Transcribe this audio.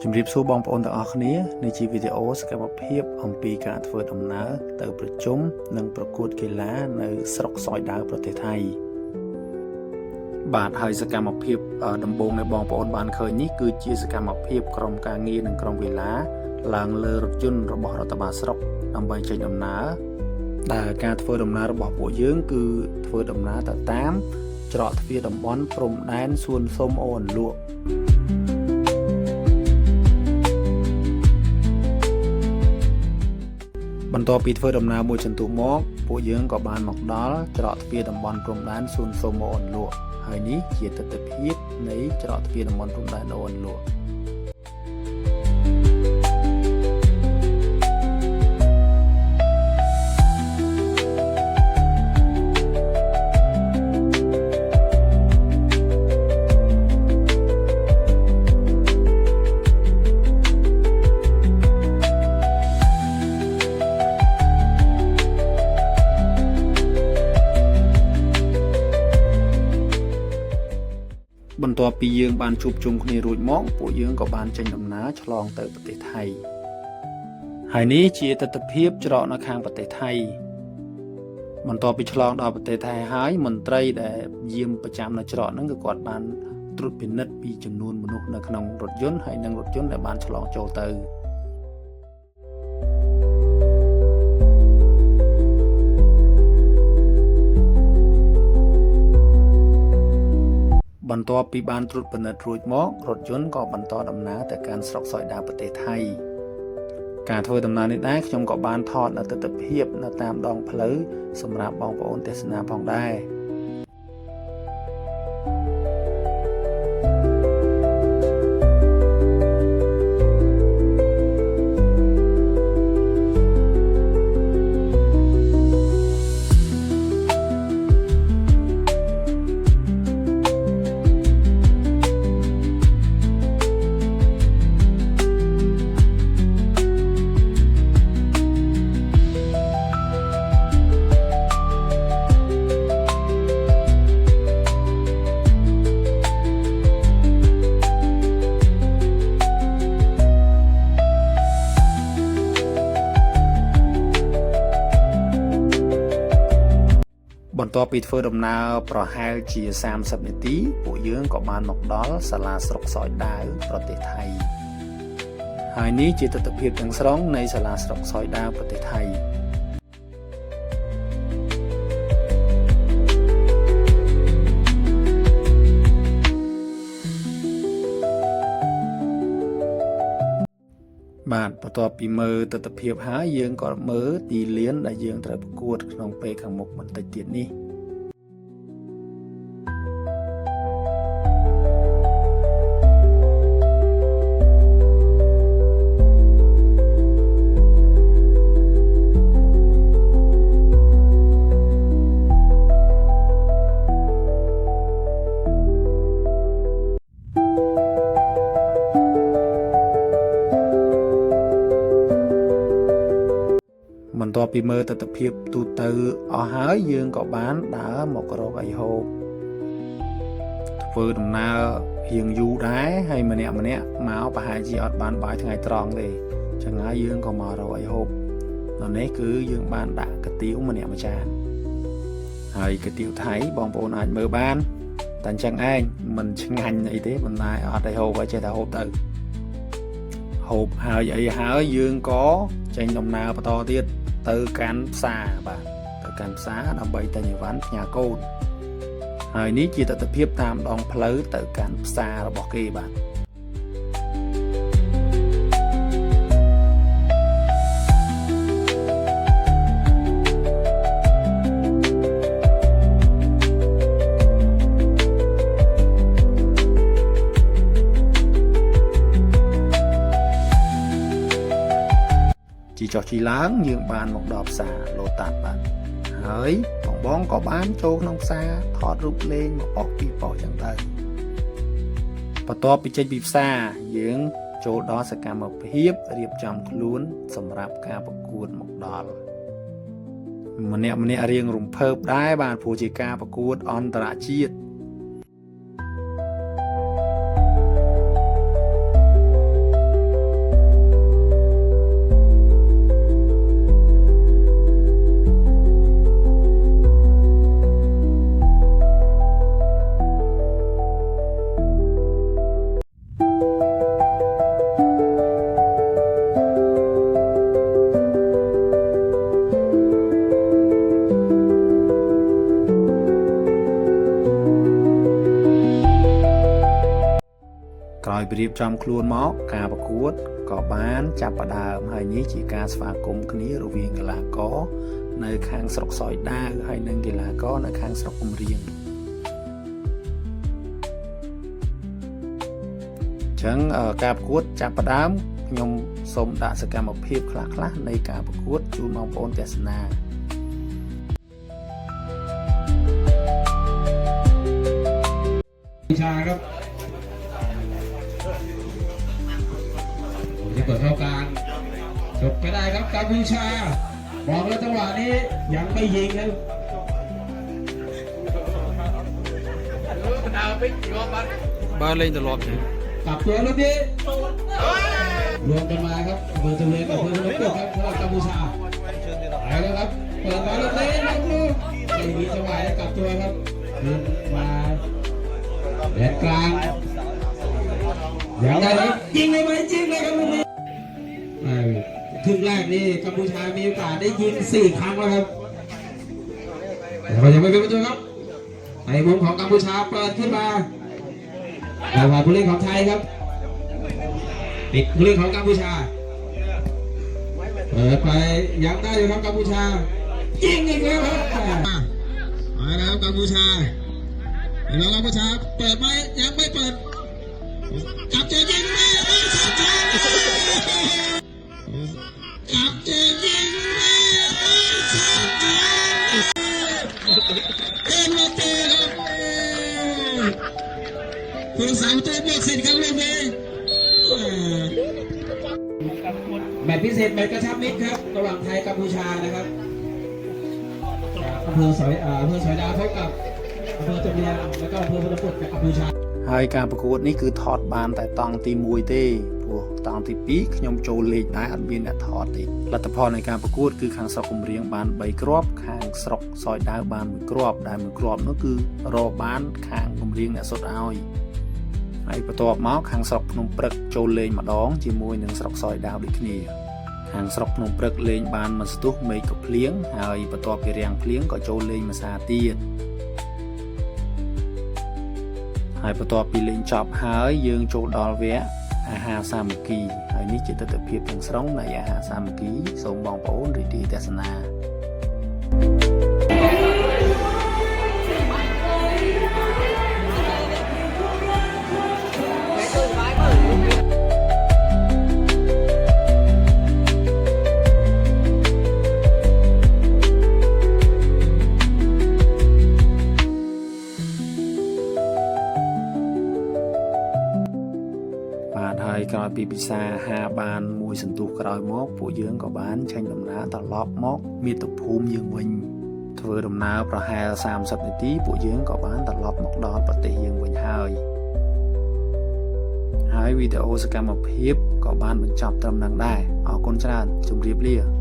ជំរាបសួរបងប្អូនទាំងអស់គ្នានេះជាវីដេអូសកម្មភាពអំពីការធ្វើដំណើរទៅប្រជុំនិងប្រកួតកីឡានៅស្រុកសោយដាវប្រទេសថៃបាទហើយសកម្មភាពដំបូងនៃបងប្អូនបានឃើញនេះគឺជាសកម្មភាពក្រុមការងារនិងក្រុមកីឡាឡើងលើរថយន្តរបស់រដ្ឋបាលស្រុកដើម្បីចេញដំណើរដែលការធ្វើដំណើររបស់ពួកយើងគឺធ្វើដំណើរទៅតាមច្រកទ្វារតំបន់ព្រំដែនសួនសុំអូនលក់បន្ទាប់ពីធ្វើដំណើរមួយសន្ទុះមកពួកយើងក៏បានមកដល់ច្រកទ្វារតំបន់ព្រំដែនសួនសុំអូនលក់ហើយនេះជាទិដ្ឋភាពនៃច្រកទ្វារតំបន់ព្រំដែនអូនលក់បន្ទាប់ពីយើងបានជួបជុំគ្នារួចមកពួកយើងក៏បានចេញដំណើរឆ្លងទៅប្រទេសថៃហើយនេះជាទិដ្ឋភាពច្រកនៅខាងប្រទេសថៃបន្ទាប់ពីឆ្លងដល់ប្រទេសថៃហើយមន្ត្រីដែលយាមប្រចាំនៅច្រកហ្នឹងគឺគាត់បានត្រួតពិនិត្យពីចំនួនមនុស្សនៅក្នុងរថយន្តហើយនិងរថយន្តដែលបានឆ្លងចូលទៅបន្ទាប់ពីបានត្រួតពិនិត្យរួចមករថយន្តក៏បន្តដំណើរទៅកាន់ស្រុកសោយដាវប្រទេសថៃការធ្វើដំណើរនេះដែរខ្ញុំក៏បានថតនៅទិដ្ឋភាពនៅតាមដងផ្លូវសម្រាប់បងប្អូនទេសនាផងដែរបន្ទាប់ពីធ្វើដំណើរប្រហែលជា30នាទីពួកយើងក៏បានមកដល់សាលាស្រុកសោយដាវប្រទេសថៃហើយនេះជាទិដ្ឋភាពទាំងស្រុងនៃសាលាស្រុកសោយដាវប្រទេសថៃបាទបន្ទាប់ពីមើលទិដ្ឋភាពហើយយើងក៏មើលទីលានដែលយើងត្រូវប្រកួតក្នុងពេលខាងមុខបន្តិចទៀតនេះបន្ទាប់ពីមើលទិដ្ឋភាពទូទៅអស់ហើយយើងក៏បានដើរមករកអីហូបធ្វើដំណើររៀងយូរដែរហើយម្នាក់មកប្រហែលជាអត់បានបាយថ្ងៃត្រង់ទេចឹងហើយយើងក៏មករកអីហូបនៅនេះគឺយើងបានដាក់កាទៀវម្នាក់មួយចានហើយកាទៀវថៃបងប្អូនអាចមើលបានតែអញ្ចឹងឯងមិនឆ្ងាញ់អីទេប៉ុន្តែអត់ឲ្យហូបហើយចេះតែហូបទៅហូបហើយអីហើយយើងក៏ចេញដំណើរបន្តទៀតទៅកាន់ផ្សារបាទទៅកាន់ផ្សារដើម្បីទិញអីវ៉ាន់ផ្ញើកូនហើយនេះជាទិដ្ឋភាពតាមដងផ្លូវទៅកាន់ផ្សាររបស់គេបាទជីចុះជីឡើងយើងបានមកដល់ផ្សារឡូតាត់បាទហើយបងក៏បានចូលក្នុងផ្សារថតរូបលេងមកប៉ុកពីប៉ុកចឹងទៅបន្ទាប់ពីចេញពីផ្សារយើងចូលដល់សកម្មភាពរៀបចំខ្លួនសម្រាប់ការប្រកួតមកដល់ ម្នាក់រៀងរំភើបដែរបាទព្រោះជាការប្រកួតអន្តរជាតិ เปรียบจำครูนមកការប្រកួតក៏បានចាប់ផ្ដើមហើយនេះជាការស្វាគមន៍គ្នារវាងកីឡាករនៅខាងស្រុកសយដាវហើយនិងកីឡាករនៅខាងស្រុកគំរៀងអញ្ចឹងការប្រកួតចាប់ផ្ដើមខ្ញុំសូមដាក់សកម្មភាពខ្លះៗនៃការប្រកួតជូនបងប្អូនទស្សនាชาครับผมจะเปิดเข้ากลางจบก็ได้ครับกัมพูชาบอกแล้วจังหวะนี้ยังไม่ยิงครับบ้านเล่นตลอด กลับตัวลูกนี้รวมกันมาครับเบอร์ตัวเลนกับเบอร์ตัวเลนครับสำหรับกัมพูชาไปแล้วครับเปิดบอลลูกนี้ลูกไม่มีจังหวะกลับตัวครับยิงมาแดนกลางอย่างไรครับยิงเลยไหมยิงเลยครับลูกนี้ครึ่งแรกนี่กัมพูชามีโอกาสได้ยิง4 ครั้งแล้วครับแต่ก็ยังไม่เป็นประตูครับในมุมของกัมพูชาเปิดขึ้นมาแต่ว่าผู้เล่นของไทยครับติดผู้เล่นของกัมพูชาเปิดไปยังได้อยู่ครับกัมพูชายิงอีกแล้วครับมาแล้วกัมพูชาแล้วกัมพูชาเปิดไหมยังไม่เปิดจับเจยิงไหมจับเจยิงไหมเอ็นมาเตะครับผู้สาวตัวบวกสิทธิ์ครับลูกนี้แมตช์พิเศษแมตช์กระชับมิตรครับระหว่างไทยกัมพูชานะครับอำเภอสอยดาวพบกับอำเภอจำเรียงแล้วก็อำเภอพนมพุทธกับกัมพูชาហើយការប្រកួតនេះគឺថតបានតែតង់ទី1ទេព្រោះតង់ទី2ខ្ញុំចូលលេខដែរអត់មានអ្នកថតទេលទ្ធផលនៃការប្រកួតគឺខាងស្រុកគំរៀងបាន3គ្រាប់ខាងស្រុកសយដាវបាន1គ្រាប់ដែល1គ្រាប់នោះគឺរកបានខាងគំរៀងអ្នកសុទ្ធឲ្យហើយបន្ទាប់មកខាងស្រុកភ្នំព្រឹកចូលលេងម្ដងជាមួយនឹងស្រុកសយដាវដូចគ្នាខាងស្រុកភ្នំព្រឹកលេងបានមួយស្ទុះមេឃក៏ភ្លៀងហើយបន្ទាប់ពីរាំងភ្លៀងក៏ចូលលេងមួយសាទៀតហើយបន្ទាប់ពីលេងចប់ហើយយើងចូលដល់វគ្គអាហារសាមគ្គីហើយនេះជាទស្សនវិជ្ជាទាំងស្រុងនៃអាហារសាមគ្គីសូមបងប្អូនរីករាយទស្សនាបាទហើយក្រោយពីពិសាអាហារបានមួយសន្ទុះក្រោយមកពួកយើងក៏បានចេញដំណើរត្រឡប់មកមាតុភូមិយើងវិញធ្វើដំណើរប្រហែល30នាទីពួកយើងក៏បានត្រឡប់មកដល់ប្រទេសយើងវិញហើយវីដេអូសកម្មភាពក៏បានបញ្ចប់ត្រឹមនឹងដែរអរគុណច្រើនជម្រាបលា